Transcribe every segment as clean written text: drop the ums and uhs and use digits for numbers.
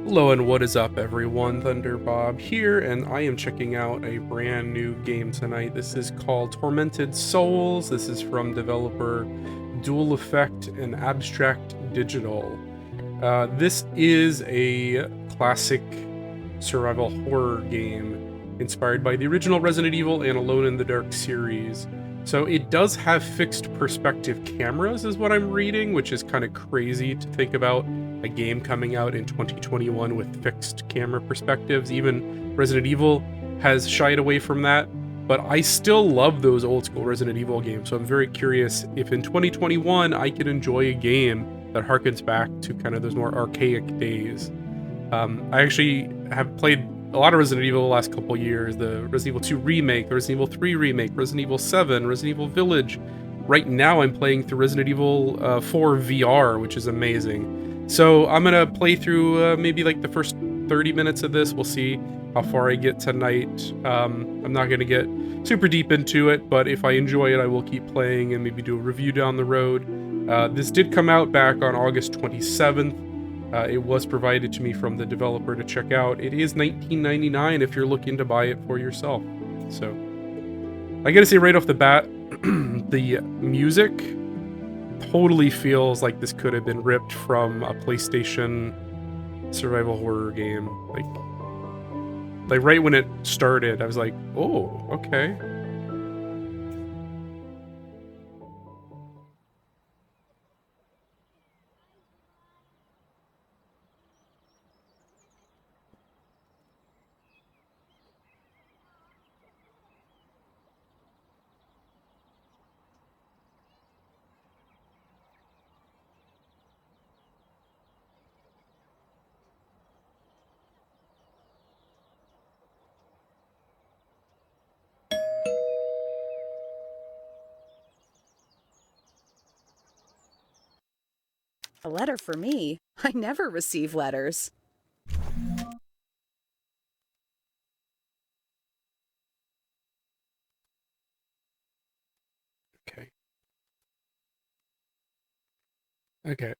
Hello and what is up everyone, Thunderbob here, and I am checking out a brand new game tonight. This is called Tormented Souls. This is from developer Dual Effect and Abstract Digital. This is a classic survival horror game inspired by the original Resident Evil and Alone in the Dark series. So it does have fixed perspective cameras is what I'm reading, which is kind of crazy to think about a game coming out in 2021 with fixed camera perspectives. Even Resident Evil has shied away from that, but I still love those old school Resident Evil games. So I'm very curious if in 2021 I could enjoy a game that harkens back to kind of those more archaic days. I actually have played a lot of Resident Evil the last couple years, the Resident Evil 2 remake, the Resident Evil 3 remake, Resident Evil 7, Resident Evil Village. Right now I'm playing through Resident Evil 4 VR, which is amazing. So I'm gonna play through maybe like the first 30 minutes of this. We'll see how far I get tonight. I'm not gonna get super deep into it, but if I enjoy it, I will keep playing and maybe do a review down the road. This did come out back on August 27th. It was provided to me from the developer to check out. It is $19.99 if you're looking to buy it for yourself. So, I gotta say right off the bat, the music totally feels like this could have been ripped from a PlayStation survival horror game. Like right when it started, I was like, oh, okay. A letter for me? I never receive letters. Okay. Okay.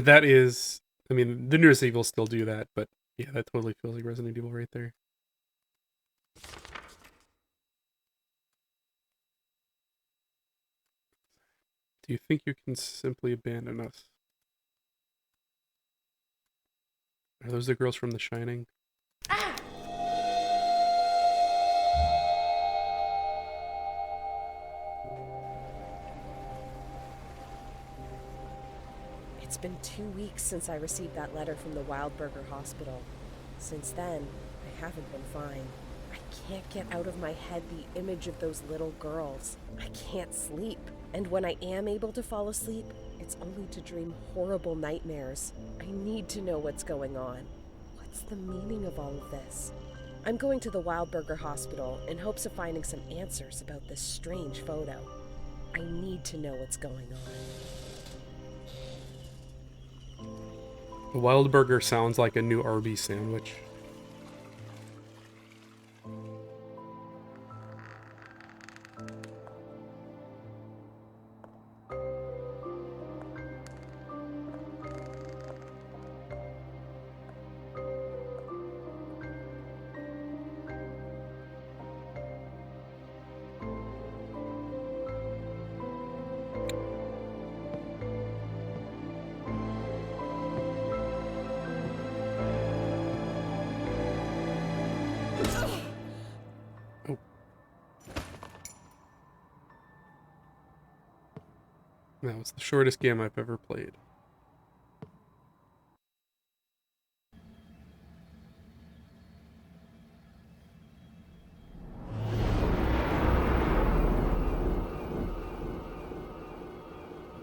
That is, I mean, the newest Evil still do that, but yeah, that totally feels like Resident Evil right there. Do you think you can simply abandon us? Are those the girls from The Shining? It's been 2 weeks since I received that letter from the Wildberger Hospital. Since then, I haven't been fine. I can't get out of my head the image of those little girls. I can't sleep. And when I am able to fall asleep, it's only to dream horrible nightmares. I need to know what's going on. What's the meaning of all of this? I'm going to the Wildberger Hospital in hopes of finding some answers about this strange photo. I need to know what's going on. The Wildburger sounds like a new Arby's sandwich. Oh. That was the shortest game I've ever played.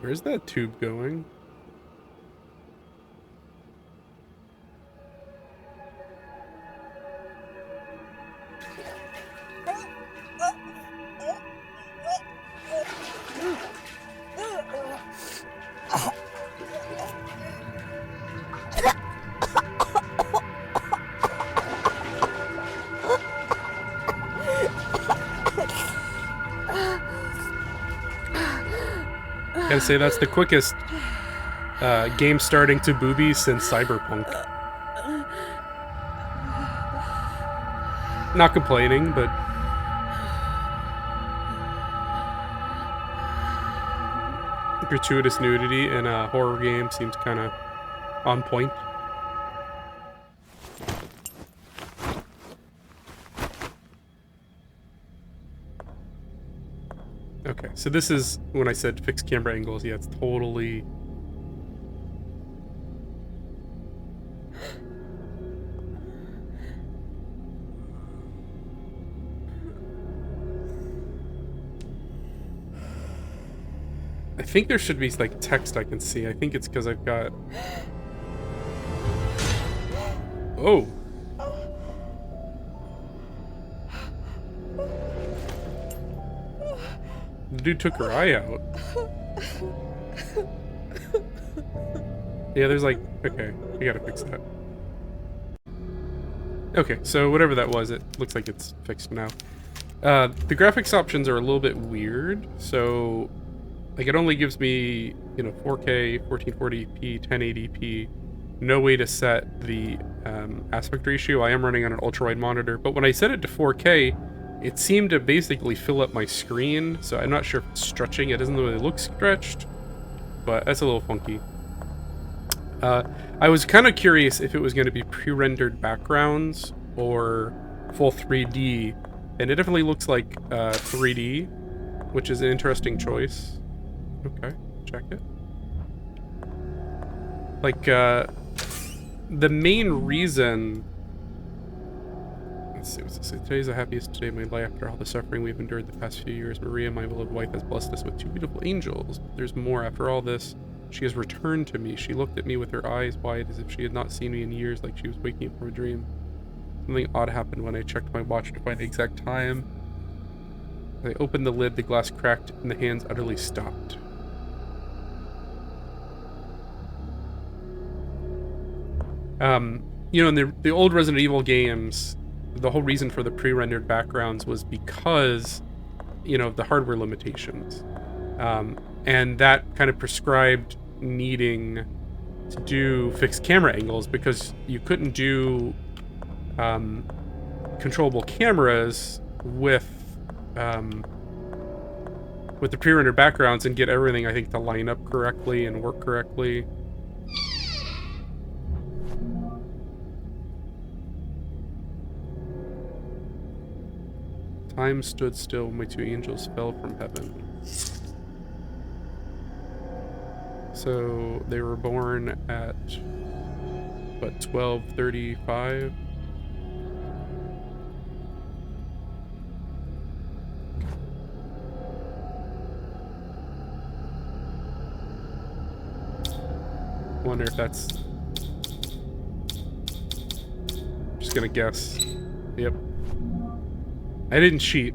Where's that tube going? Gotta say, that's the quickest game starting to boobies since Cyberpunk. Not complaining, but gratuitous nudity in a horror game seems kind of on point. Okay, so this is when I said fixed camera angles. Yeah, it's totally... I think there should be like text I can see. I think it's because I've got... Oh! The dude took her eye out. Yeah, there's like... Okay, we gotta fix that. Okay, so whatever that was, it looks like it's fixed now. The graphics options are a little bit weird, so... Like, it only gives me, you know, 4K, 1440p, 1080p. No way to set the aspect ratio. I am running on an ultrawide monitor, but when I set it to 4K, it seemed to basically fill up my screen, so I'm not sure if it's stretching. It doesn't really look stretched, but that's a little funky. I was kind of curious if it was going to be pre-rendered backgrounds or full 3D, and it definitely looks like 3D, which is an interesting choice. Okay, check it. Like, the main reason... Let's see, what's this say? Today's the happiest day of my life after all the suffering we've endured the past few years. Maria, my beloved wife, has blessed us with 2 beautiful angels. There's more. After all this, she has returned to me. She looked at me with her eyes wide as if she had not seen me in years, like she was waking up from a dream. Something odd happened when I checked my watch to find the exact time. As I opened the lid, the glass cracked and the hands utterly stopped. You know, in the old Resident Evil games, the whole reason for the pre-rendered backgrounds was because, you know, the hardware limitations. And that kind of prescribed needing to do fixed camera angles because you couldn't do controllable cameras with the pre-rendered backgrounds and get everything, I think, to line up correctly and work correctly. Time stood still when my 2 angels fell from heaven. So they were born at what, 12:35? Wonder if that's... Just gonna guess. Yep. I didn't cheat.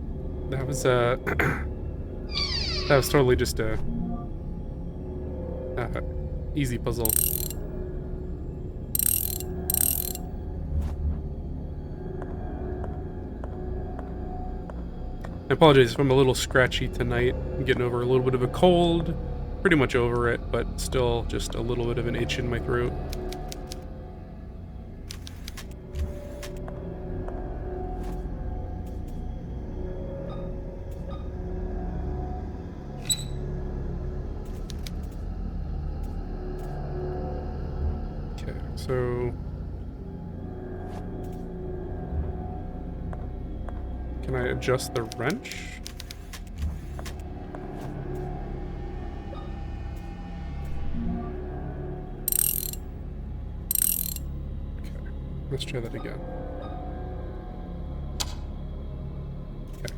That was that was totally just a easy puzzle. I apologize if I'm a little scratchy tonight. I'm getting over a little bit of a cold. Pretty much over it, but still just a little bit of an itch in my throat. So, can I adjust the wrench? Okay, let's try that again. Okay.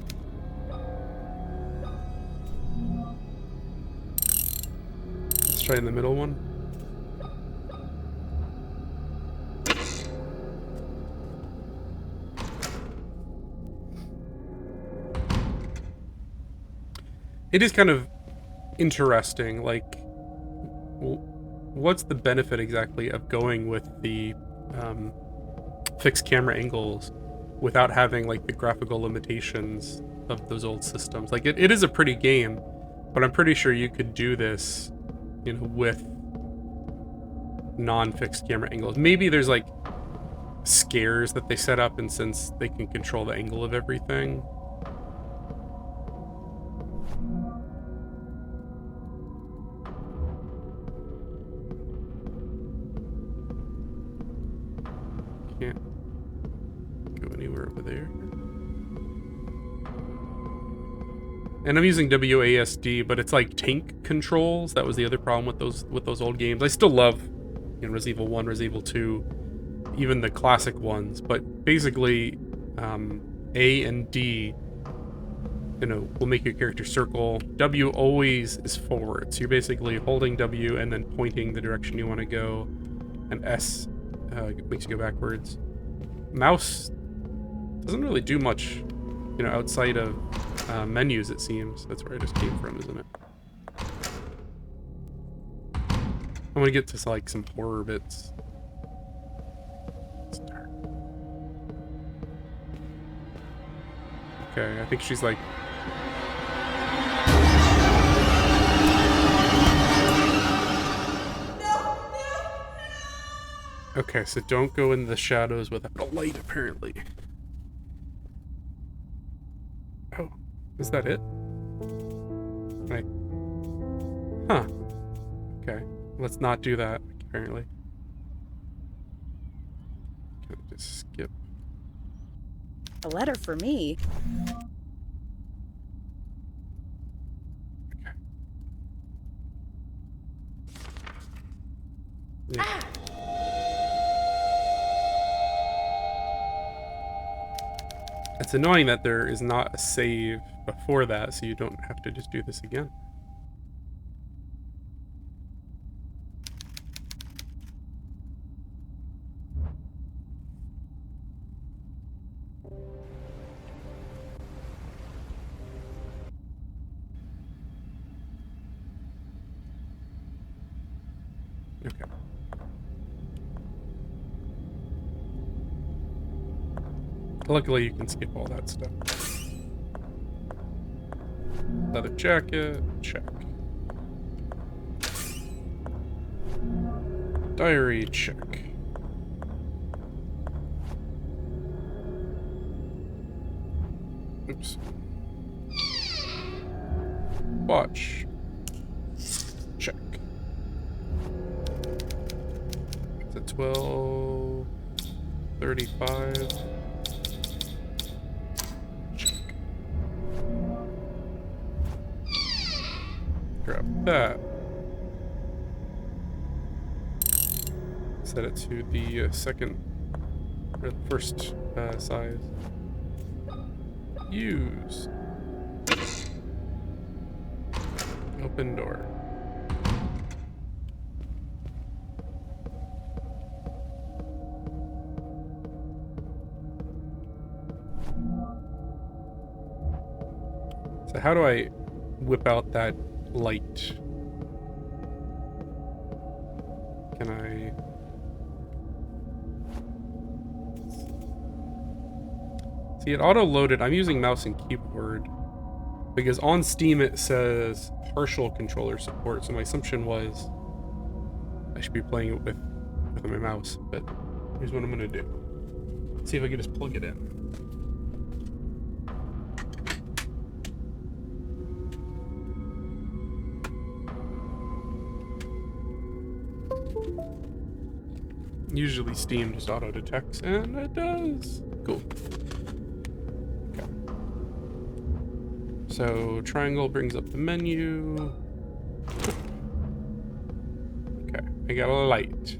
Let's try in the middle one. It is kind of interesting, like, what's the benefit exactly of going with the fixed camera angles without having, like, the graphical limitations of those old systems? Like, it is a pretty game, but I'm pretty sure you could do this, you know, with non-fixed camera angles. Maybe there's, like, scares that they set up, and since they can control the angle of everything. Can't go anywhere over there. And I'm using WASD, but it's like tank controls. That was the other problem with those old games. I still love, you know, Resident Evil 1, Resident Evil 2, even the classic ones. But basically, A and D, you know, will make your character circle. W always is forward, so you're basically holding W and then pointing the direction you want to go. And S makes you go backwards. Mouse doesn't really do much, you know, outside of menus, it seems. That's where I just came from, isn't it? I'm gonna get to like some horror bits. It's dark. Okay, I think she's like... Okay, so don't go in the shadows without a light, apparently. Oh, is that it? Right. Huh. Okay, let's not do that, apparently. Can I just skip? A letter for me? Okay. Yeah. It's annoying that there is not a save before that, so you don't have to just do this again. Okay. Luckily, you can skip all that stuff. Leather jacket, check. Diary, check. Oops. Watch. Check. It's at 12:35. Grab that. Set it to the second, or the first size. Use. Open door. So how do I whip out that light? Can I... See, it auto-loaded. I'm using mouse and keyboard because on Steam it says partial controller support, so my assumption was I should be playing it with my mouse, but here's what I'm gonna do. See if I can just plug it in. Usually Steam just auto-detects, and it does. Cool. Okay. So triangle brings up the menu. Okay, I got a light.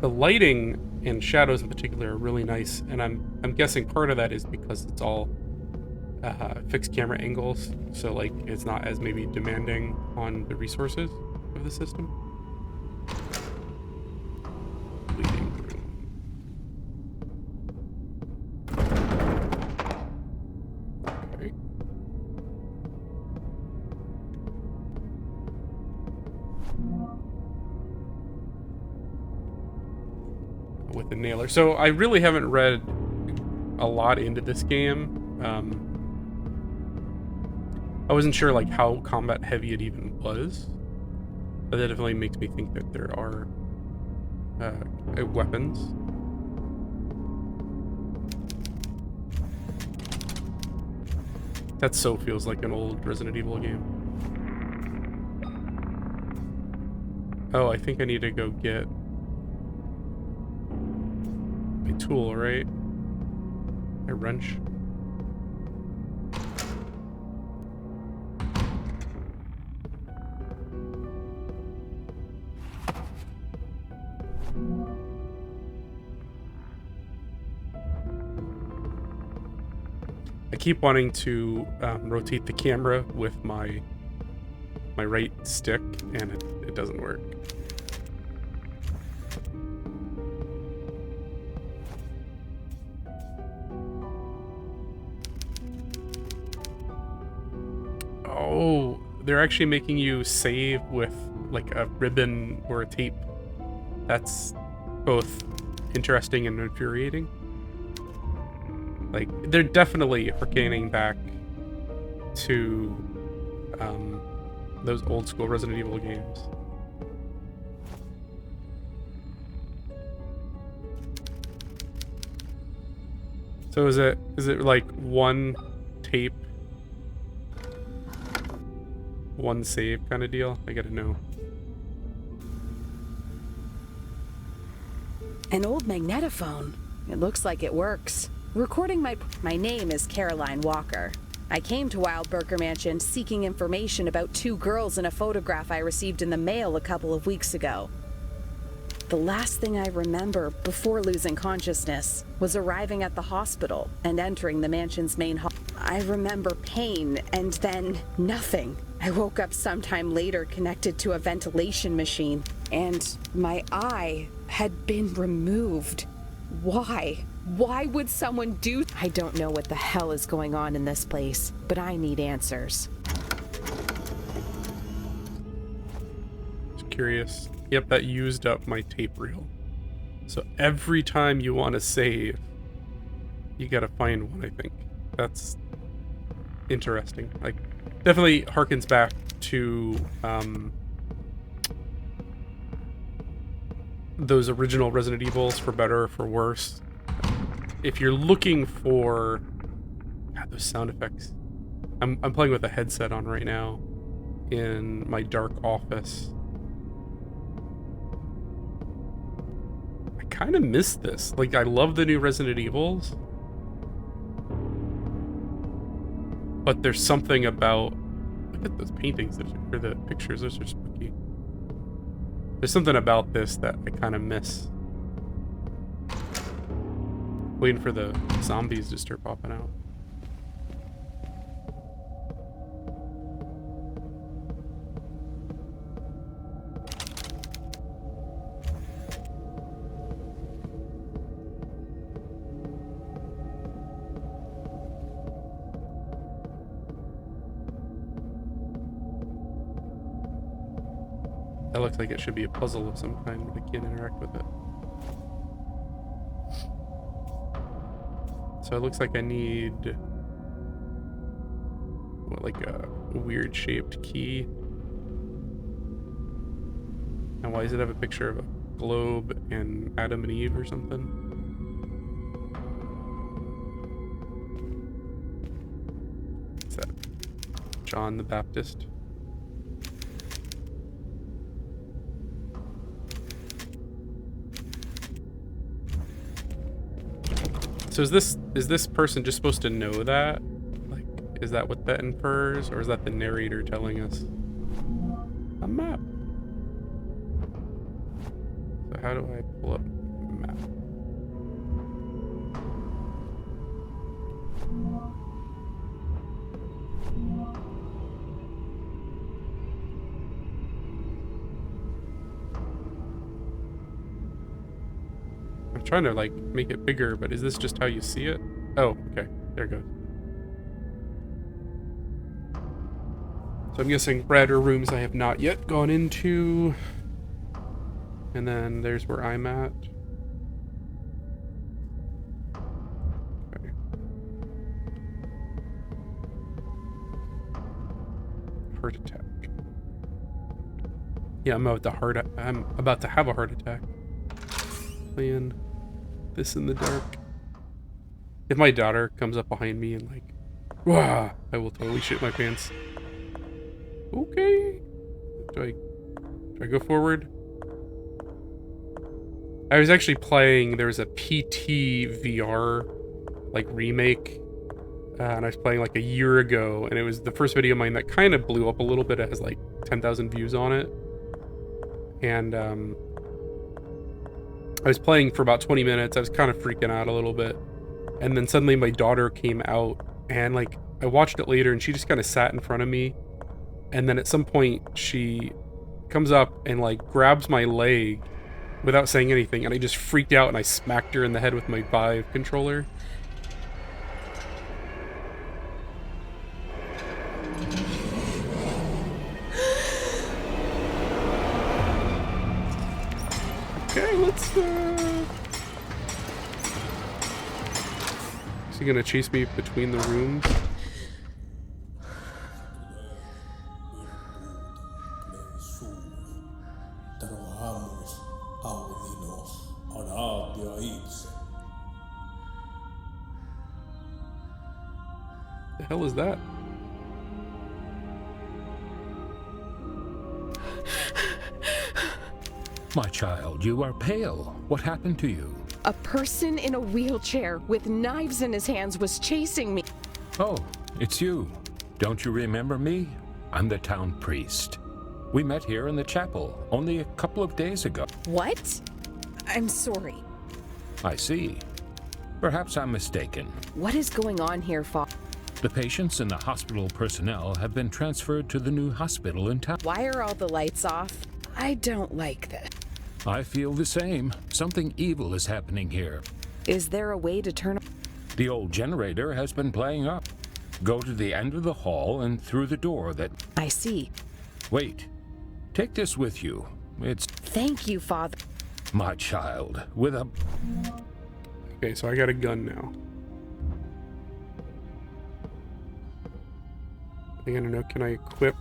The lighting and shadows in particular are really nice, and I'm guessing part of that is because it's all fixed camera angles, so like it's not as maybe demanding on the resources of the system. With the nailer. So I really haven't read a lot into this game. I wasn't sure like how combat heavy it even was, but that definitely makes me think that there are weapons. That so feels like an old Resident Evil game. Oh, I think I need to go get my tool, right? My wrench. I keep wanting to rotate the camera with my right stick, and it doesn't work. Oh, they're actually making you save with like a ribbon or a tape. That's both interesting and infuriating. Like, they're definitely harkening back to those old school Resident Evil games. So is it like one tape, one save kind of deal? I gotta know. An old magnetophone. It looks like it works. Recording my name is Caroline Walker. I came to Wildberger Mansion seeking information about 2 girls in a photograph I received in the mail a couple of weeks ago. The last thing I remember before losing consciousness was arriving at the hospital and entering the mansion's main hall. I remember pain and then nothing. I woke up sometime later connected to a ventilation machine, and my eye had been removed. Why? Why would someone do? I don't know what the hell is going on in this place, but I need answers. Just curious. Yep, that used up my tape reel. So every time you want to save, you gotta find one, I think. That's interesting. Like, definitely harkens back to those original Resident Evils, for better or for worse. If you're looking for... God, those sound effects. I'm playing with a headset on right now in my dark office. I kind of miss this. Like, I love the new Resident Evils, but there's something about... Look at those paintings, or the pictures, those are spooky. There's something about this that I kind of miss. Waiting for the zombies to start popping out. That looks like it should be a puzzle of some kind, but I can't interact with it. So it looks like I need... what, like a weird shaped key? And why does it have a picture of a globe and Adam and Eve or something? Is that John the Baptist? So is this person just supposed to know that? Like, is that what that infers, or is that the narrator telling us a map? So how do I pull up map? I'm trying to like make it bigger, but is this just how you see it? Oh, okay, there it goes. So I'm guessing red are rooms I have not yet gone into. And then there's where I'm at. Okay. Heart attack. Yeah, I'm about to have a heart attack. playing this in the dark. If my daughter comes up behind me and like, wah, I will totally shit my pants. Okay. Do I go forward? I was actually playing, there was a PT VR like remake, and I was playing like a year ago, and it was the first video of mine that kind of blew up a little bit. It has like 10,000 views on it. And I was playing for about 20 minutes. I was kind of freaking out a little bit. And then suddenly my daughter came out, and like I watched it later, and she just kind of sat in front of me. And then at some point she comes up and like grabs my leg without saying anything, and I just freaked out and I smacked her in the head with my Vive controller. Okay, let's Is he gonna chase me between the rooms? The hell is that? My child, you are pale. What happened to you? A person in a wheelchair with knives in his hands was chasing me. Oh, it's you. Don't you remember me? I'm the town priest. We met here in the chapel only a couple of days ago. What? I'm sorry. I see. Perhaps I'm mistaken. What is going on here, Father? The patients and the hospital personnel have been transferred to the new hospital in town. Why are all the lights off? I don't like this. I feel the same. Something evil is happening here. Is there a way to turn off? The old generator has been playing up. Go to the end of the hall and through the door that... I see. Wait. Take this with you. It's... Thank you, Father. My child, with a... Okay, so I got a gun now. I gotta know, can I equip?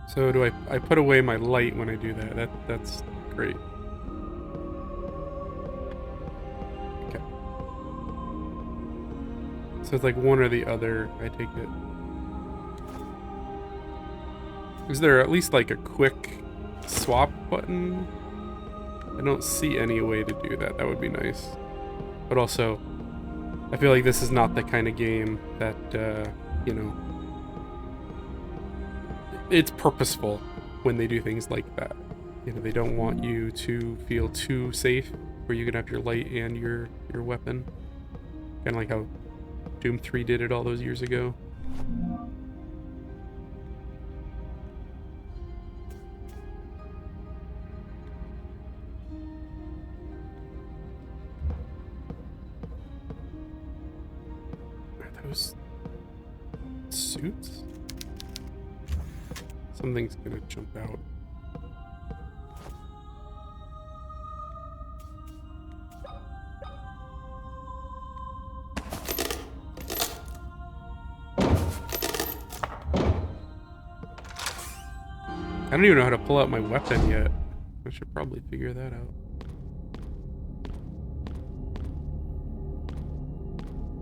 So do I put away my light when I do that? That's great. Okay. So it's like one or the other, I take it. Is there at least like a quick swap button? I don't see any way to do that. That would be nice. But also, I feel like this is not the kind of game that, you know, it's purposeful when they do things like that. You know, they don't want you to feel too safe where you can have your light and your weapon. Kind of like how Doom 3 did it all those years ago. Are those suits? Something's gonna jump out. I don't even know how to pull out my weapon yet. I should probably figure that out.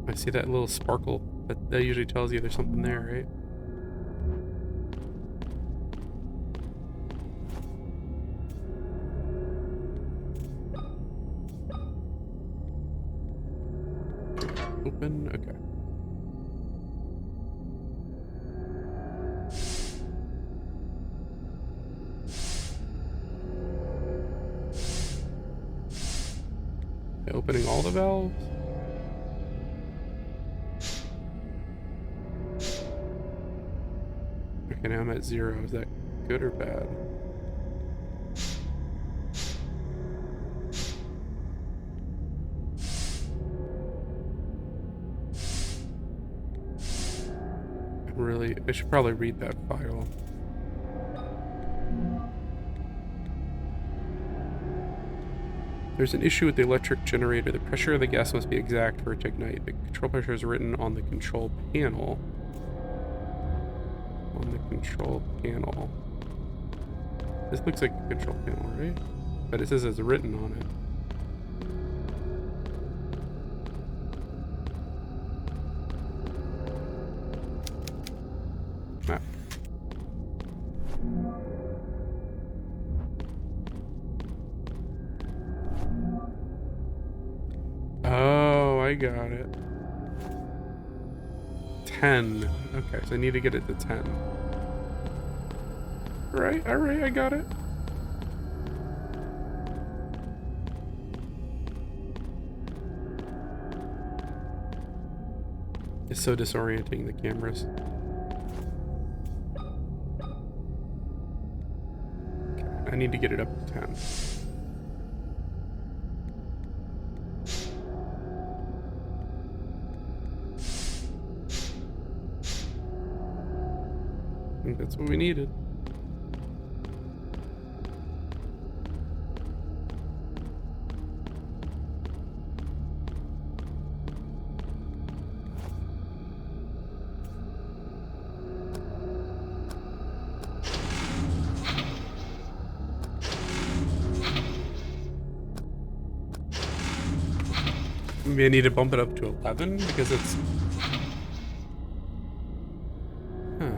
I see that little sparkle. That usually tells you there's something there, right? Open, okay. Opening all the valves. Okay, now I'm at 0. Is that good or bad? I should probably read that file. There's an issue with the electric generator. The pressure of the gas must be exact for it to ignite. The control pressure is written on the control panel. On the control panel. This looks like a control panel, right? But it says it's written on it. Map. Oh, I got it. 10. Okay, so I need to get it to 10. Alright, I got it. It's so disorienting, the cameras. Okay, I need to get it up to 10. I think that's what we needed. Maybe I need to bump it up to 11 because it's... Huh.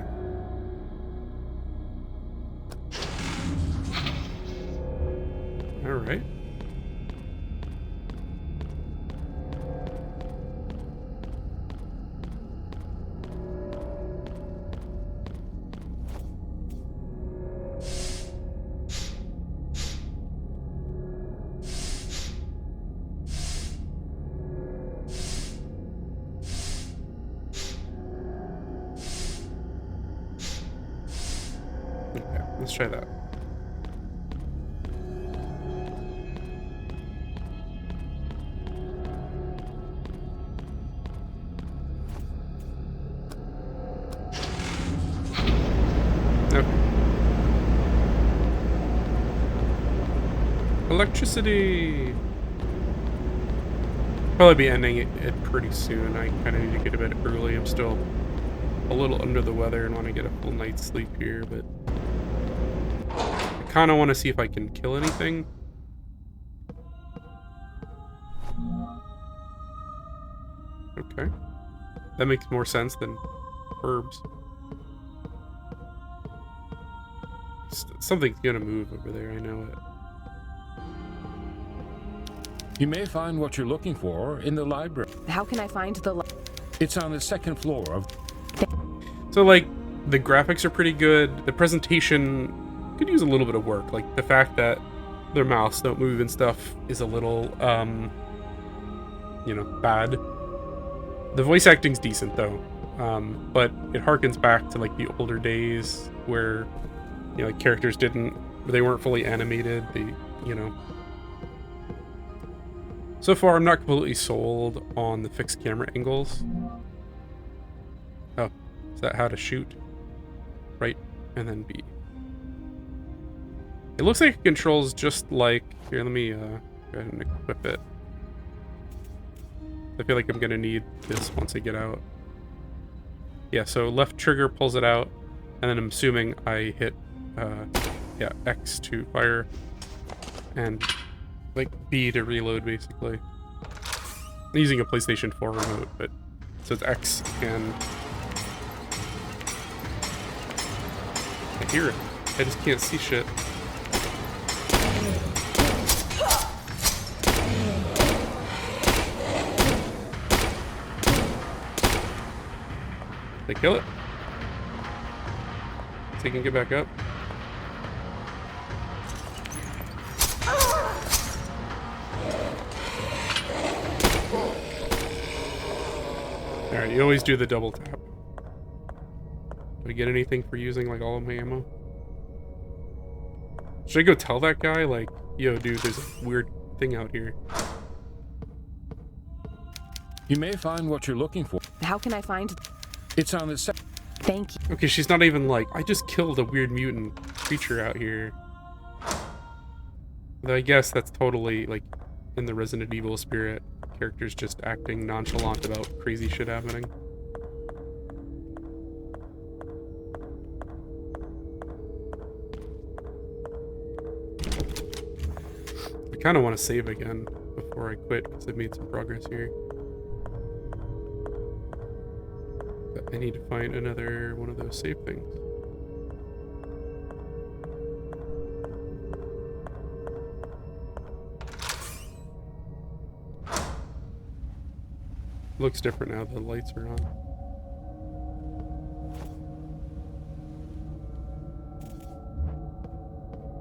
Alright. Okay, let's try that. Okay. Electricity! Probably be ending it pretty soon. I kind of need to get to bed early. I'm still a little under the weather and want to get a full night's sleep here, but I kind of want to see if I can kill anything. Okay. That makes more sense than herbs. Something's gonna move over there, I know it. You may find what you're looking for in the library. How can I find the... It's on the second floor of... So, like, the graphics are pretty good. The presentation could use a little bit of work. Like, the fact that their mouths don't move and stuff is a little, you know, bad. The voice acting's decent, though. But it harkens back to, like, the older days where, you know, like, characters they weren't fully animated. You know. So far, I'm not completely sold on the fixed camera angles. Oh. Is that how to shoot? Right, and then B. It looks like it controls just like... Here, let me go ahead and equip it. I feel like I'm gonna need this once I get out. Yeah, so left trigger pulls it out, and then I'm assuming I hit, yeah, X to fire, and like B to reload, basically. I'm using a PlayStation 4 remote, but so it's X and... I hear it. I just can't see shit. They kill it. So you can get back up. Alright, you always do the double tap. Do I get anything for using, like, all of my ammo? Should I go tell that guy, like, yo, dude, there's a weird thing out here? You may find what you're looking for. How can I find... It's on the Thank you. Okay, she's not even like, I just killed a weird mutant creature out here. Though I guess that's totally, like, in the Resident Evil spirit. Characters just acting nonchalant about crazy shit happening. I kind of want to save again before I quit because I've made some progress here. But I need to find another one of those save things. Looks different now that the lights are on.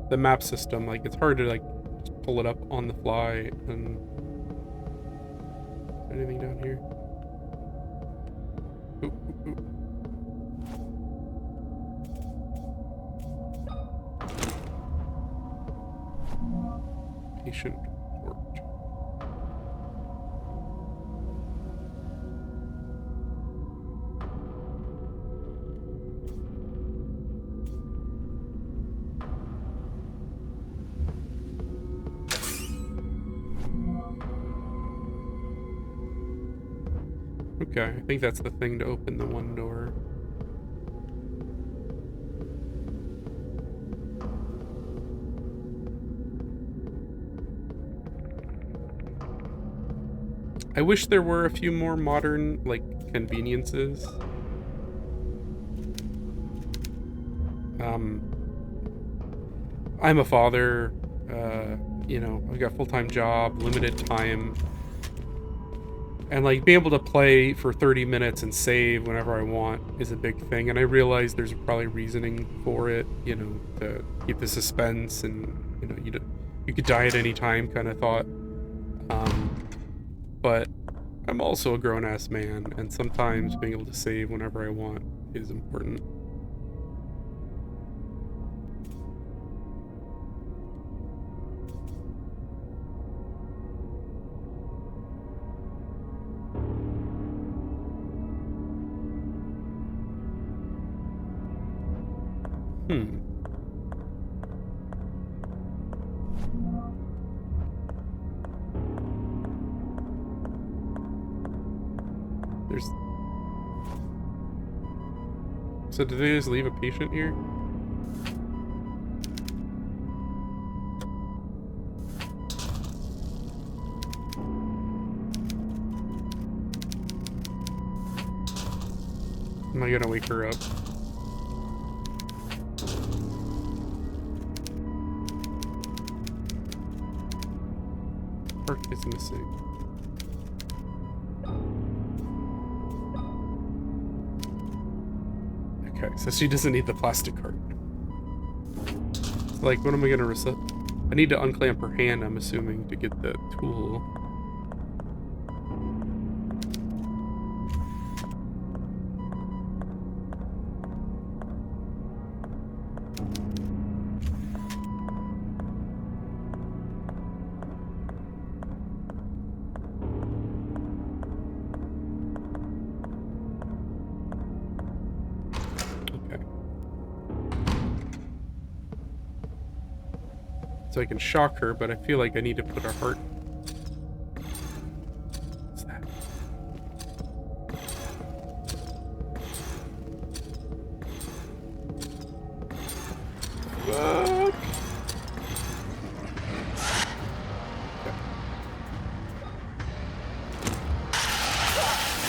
The map system, like, it's hard to, like, just pull it up on the fly. And is there anything down here? Ooh, ooh, ooh. Patient report. Okay, I think that's the thing to open the one door. I wish there were a few more modern, like, conveniences. I'm a father, you know, I've got a full-time job, limited time. And, like, being able to play for 30 minutes and save whenever I want is a big thing. And I realize there's probably reasoning for it, you know, to keep the suspense and, you know, you could die at any time kind of thought. But I'm also a grown-ass man, and sometimes being able to save whenever I want is important. So did they just leave a patient here? Am I gonna wake her up? Part is missing. Okay, so she doesn't need the plastic cart. Like, what am I gonna reset? I need to unclamp her hand, I'm assuming, to get the tool. So I can shock her, but I feel like I need to put her heart. What's that? Fuck. Okay.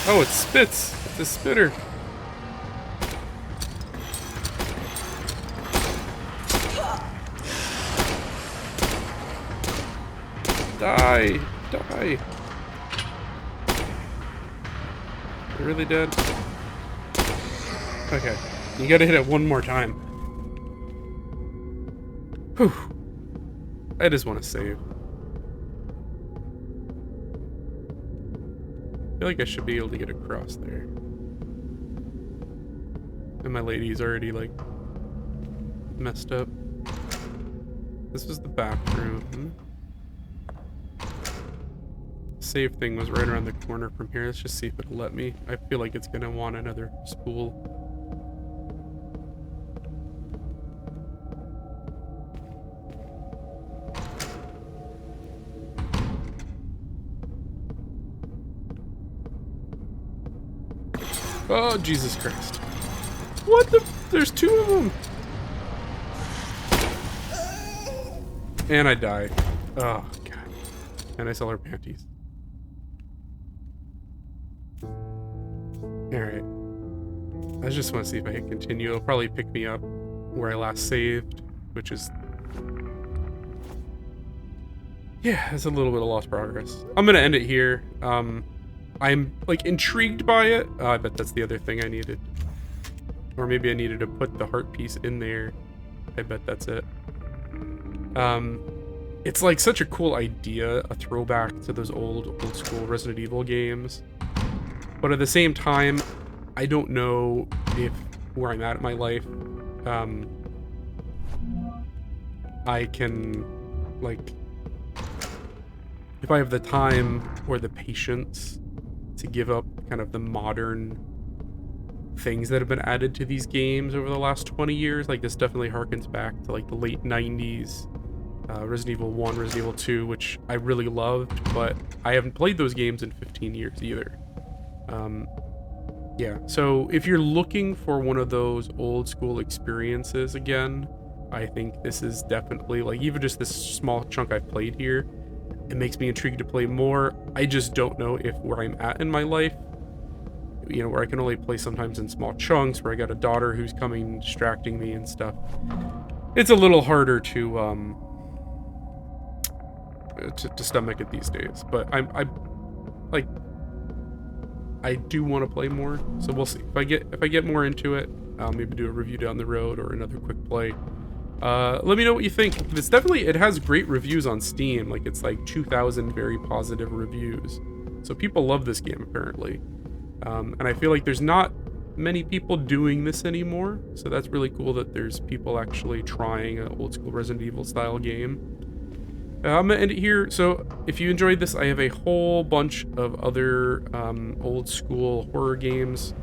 Oh, it spits. It's a spitter. Die! Die! You're really dead? Okay. You gotta hit it one more time. Whew. I just want to save. I feel like I should be able to get across there. And my lady's already, like, messed up. This was the bathroom. Save thing was right around the corner from here. Let's just see if it'll let me. I feel like it's gonna want another spool. Oh, Jesus Christ. What the? There's two of them. And I die. Oh, God. And I sell her panties. Alright. I just want to see if I can continue. It'll probably pick me up where I last saved, which is... yeah, it's a little bit of lost progress. I'm gonna end it here. I'm, like, intrigued by it. I bet that's the other thing I needed. Or maybe I needed to put the heart piece in there. I bet that's it. It's like such a cool idea, a throwback to those old school Resident Evil games. But at the same time, I don't know if where I'm at in my life, I can, like, if I have the time or the patience to give up kind of the modern things that have been added to these games over the last 20 years. Like, this definitely harkens back to like the late 90s, Resident Evil 1, Resident Evil 2, which I really loved, but I haven't played those games in 15 years either. Yeah, so if you're looking for one of those old school experiences again, I think this is definitely, like, even just this small chunk I've played here, it makes me intrigued to play more. I just don't know if where I'm at in my life, you know, where I can only play sometimes in small chunks, where I got a daughter who's coming, distracting me and stuff. It's a little harder to stomach it these days, but I do want to play more, so we'll see. If I get more into it, I'll maybe do a review down the road or another quick play. Let me know what you think. It has great reviews on Steam. Like, it's like 2,000 very positive reviews. So people love this game, apparently. And I feel like there's not many people doing this anymore. So that's really cool that there's people actually trying an old school Resident Evil style game. I'm gonna end it here. So if you enjoyed this, I have a whole bunch of other old school horror games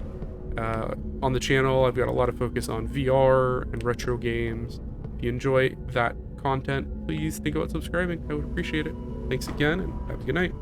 on the channel. I've got a lot of focus on VR and retro games. If you enjoy that content, please think about subscribing. I would appreciate it. Thanks again, and have a good night.